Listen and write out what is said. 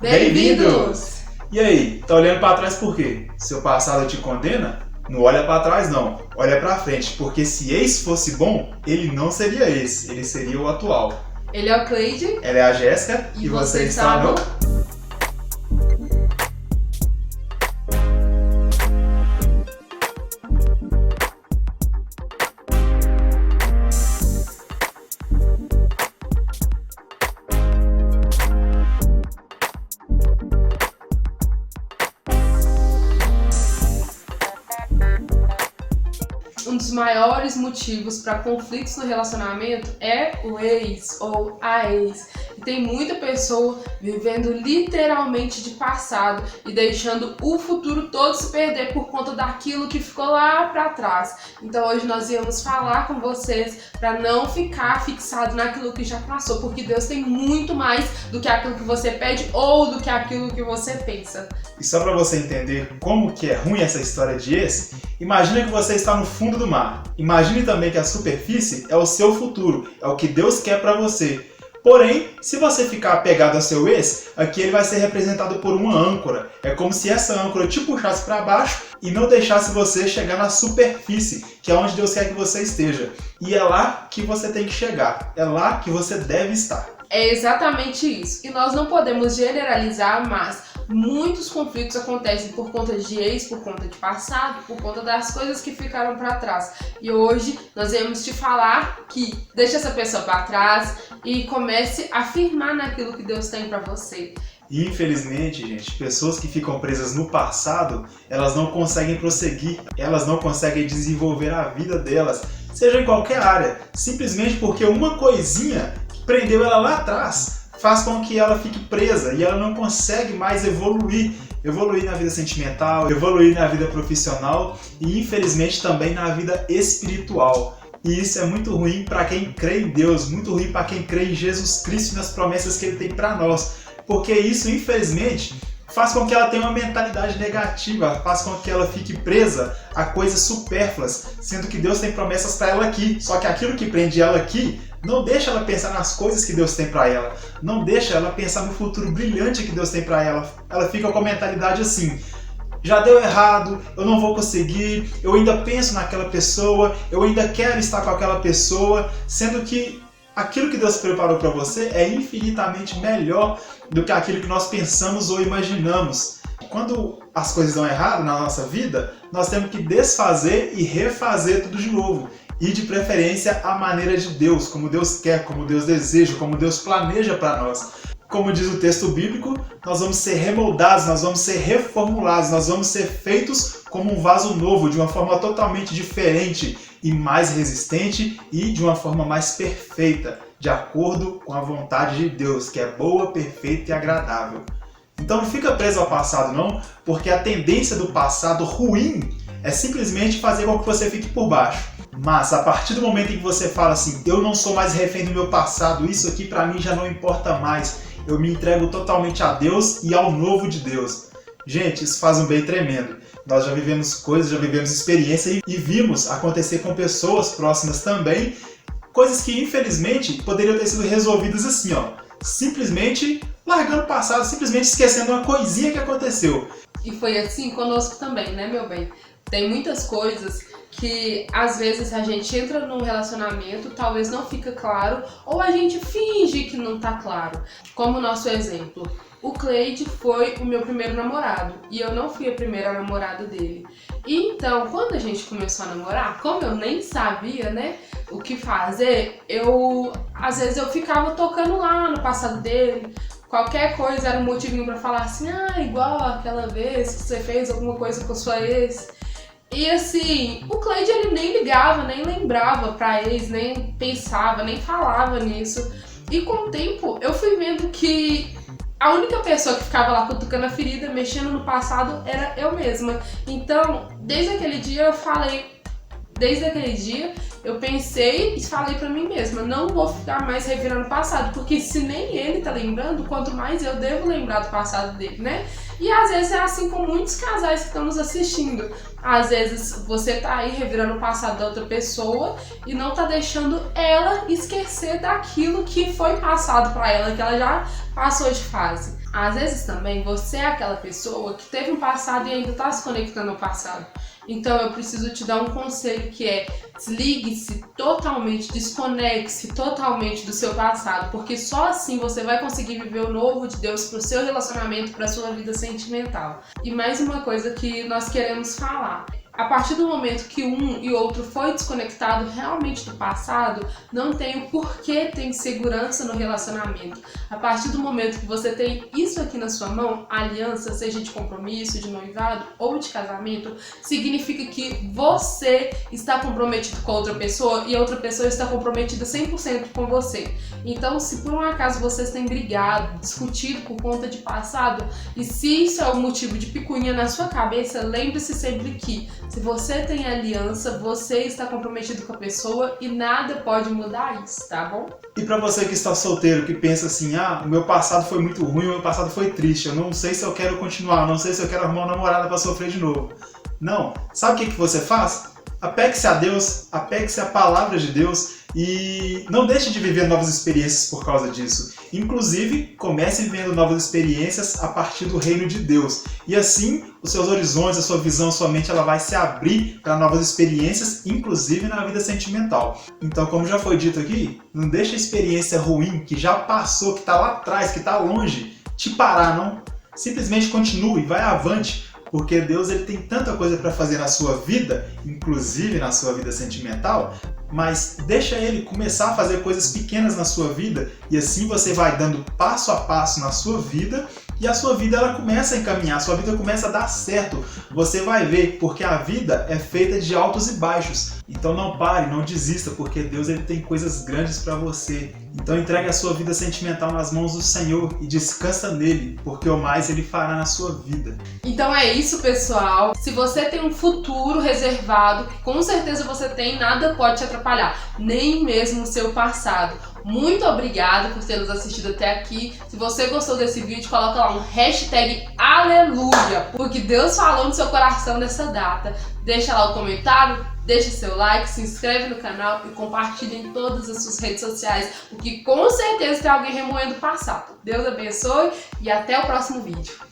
Bem-vindos! E aí, tá olhando pra trás por quê? Seu passado te condena? Não olha pra trás não, olha pra frente, porque se esse fosse bom, ele não seria esse, ele seria o atual. Ele é o Cleide. Ela é a Jéssica E você está no... Um dos maiores motivos para conflitos no relacionamento é o ex ou a ex. E tem muita pessoa vivendo literalmente de passado e deixando o futuro todo se perder por conta daquilo que ficou lá para trás. Então hoje nós íamos falar com vocês para não ficar fixado naquilo que já passou, porque Deus tem muito mais do que aquilo que você pede ou do que aquilo que você pensa. E só para você entender como que é ruim essa história de ex, imagina que você está no fundo do mar. Imagine também que a superfície é o seu futuro, é o que Deus quer para você. Porém, se você ficar apegado ao seu ex, aqui ele vai ser representado por uma âncora. É como se essa âncora te puxasse para baixo e não deixasse você chegar na superfície, que é onde Deus quer que você esteja. E é lá que você tem que chegar, é lá que você deve estar. É exatamente isso. E nós não podemos generalizar, mas muitos conflitos acontecem por conta de ex, por conta de passado, por conta das coisas que ficaram para trás. E hoje nós vamos te falar que deixa essa pessoa para trás e comece a firmar naquilo que Deus tem para você. E infelizmente, gente, pessoas que ficam presas no passado, elas não conseguem prosseguir, elas não conseguem desenvolver a vida delas, seja em qualquer área, simplesmente porque uma coisinha que prendeu ela lá atrás faz com que ela fique presa e ela não consegue mais evoluir na vida sentimental, evoluir na vida profissional e infelizmente também na vida espiritual. E isso é muito ruim para quem crê em Deus, muito ruim para quem crê em Jesus Cristo e nas promessas que Ele tem para nós, porque isso infelizmente faz com que ela tenha uma mentalidade negativa, faz com que ela fique presa a coisas supérfluas, sendo que Deus tem promessas para ela aqui, só que aquilo que prende ela aqui não deixa ela pensar nas coisas que Deus tem para ela, não deixa ela pensar no futuro brilhante que Deus tem para ela. Ela fica com a mentalidade assim: já deu errado, eu não vou conseguir, eu ainda penso naquela pessoa, eu ainda quero estar com aquela pessoa, sendo que aquilo que Deus preparou para você é infinitamente melhor do que aquilo que nós pensamos ou imaginamos. Quando as coisas dão errado na nossa vida, nós temos que desfazer e refazer tudo de novo. E de preferência à maneira de Deus, como Deus quer, como Deus deseja, como Deus planeja para nós. Como diz o texto bíblico, nós vamos ser remoldados, nós vamos ser reformulados, nós vamos ser feitos como um vaso novo, de uma forma totalmente diferente e mais resistente e de uma forma mais perfeita, de acordo com a vontade de Deus, que é boa, perfeita e agradável. Então não fica preso ao passado não, porque a tendência do passado ruim é simplesmente fazer com que você fique por baixo. Mas a partir do momento em que você fala assim: eu não sou mais refém do meu passado, isso aqui para mim já não importa mais, eu me entrego totalmente a Deus e ao novo de Deus. Gente, isso faz um bem tremendo. Nós já vivemos coisas, já vivemos experiência e vimos acontecer com pessoas próximas também, coisas que infelizmente poderiam ter sido resolvidas assim, simplesmente largando o passado, simplesmente esquecendo uma coisinha que aconteceu. E foi assim conosco também, né, meu bem? Tem muitas coisas que às vezes a gente entra num relacionamento, talvez não fica claro, ou a gente finge que não tá claro. Como o nosso exemplo, o Cleide foi o meu primeiro namorado e eu não fui a primeira namorada dele. E então, quando a gente começou a namorar, como eu nem sabia, né, o que fazer, às vezes eu ficava tocando lá no passado dele. Qualquer coisa era um motivinho pra falar assim: igual aquela vez que você fez alguma coisa com sua ex. E assim, o Cleide ele nem ligava, nem lembrava pra ex, nem pensava, nem falava nisso. E com o tempo eu fui vendo que a única pessoa que ficava lá cutucando a ferida, mexendo no passado, era eu mesma. Então, desde aquele dia eu pensei e falei pra mim mesma: não vou ficar mais revirando o passado, porque se nem ele tá lembrando, quanto mais eu devo lembrar do passado dele, né? E às vezes é assim com muitos casais que estão nos assistindo. Às vezes você tá aí revirando o passado da outra pessoa e não tá deixando ela esquecer daquilo que foi passado pra ela, que ela já passou de fase. Às vezes também você é aquela pessoa que teve um passado e ainda está se conectando ao passado. Então eu preciso te dar um conselho que é: desligue-se totalmente, desconecte-se totalmente do seu passado, porque só assim você vai conseguir viver o novo de Deus para o seu relacionamento, para a sua vida sentimental. E mais uma coisa que nós queremos falar: a partir do momento que um e outro foi desconectado realmente do passado, não tem o porquê ter insegurança no relacionamento. A partir do momento que você tem isso aqui na sua mão, aliança, seja de compromisso, de noivado ou de casamento, significa que você está comprometido com outra pessoa e a outra pessoa está comprometida 100% com você. Então, se por um acaso vocês têm brigado, discutido por conta de passado, e se isso é um motivo de picuinha na sua cabeça, lembre-se sempre que se você tem aliança, você está comprometido com a pessoa e nada pode mudar isso, tá bom? E pra você que está solteiro, que pensa assim, o meu passado foi muito ruim, o meu passado foi triste, eu não sei se eu quero continuar, eu não sei se eu quero arrumar uma namorada pra sofrer de novo. Não, sabe o que você faz? Apegue-se a Deus, apegue-se à palavra de Deus e não deixe de viver novas experiências por causa disso. Inclusive, comece vivendo novas experiências a partir do reino de Deus. E assim, os seus horizontes, a sua visão, a sua mente, ela vai se abrir para novas experiências, inclusive na vida sentimental. Então, como já foi dito aqui, não deixe a experiência ruim, que já passou, que está lá atrás, que está longe, te parar, não. Simplesmente continue, vai avante. Porque Deus ele tem tanta coisa para fazer na sua vida, inclusive na sua vida sentimental, mas deixa ele começar a fazer coisas pequenas na sua vida e assim você vai dando passo a passo na sua vida e a sua vida ela começa a encaminhar, a sua vida começa a dar certo. Você vai ver, porque a vida é feita de altos e baixos. Então não pare, não desista, porque Deus ele tem coisas grandes para você. Então entregue a sua vida sentimental nas mãos do Senhor e descansa nele, porque o mais ele fará na sua vida. Então é isso, pessoal. Se você tem um futuro reservado, que com certeza você tem, nada pode te atrapalhar, nem mesmo o seu passado. Muito obrigada por ter nos assistido até aqui. Se você gostou desse vídeo, coloca lá um #aleluia, porque Deus falou no seu coração nessa data. Deixa lá o comentário, deixa seu like, se inscreve no canal e compartilha em todas as suas redes sociais, porque com certeza tem alguém remoendo o passado. Deus abençoe e até o próximo vídeo.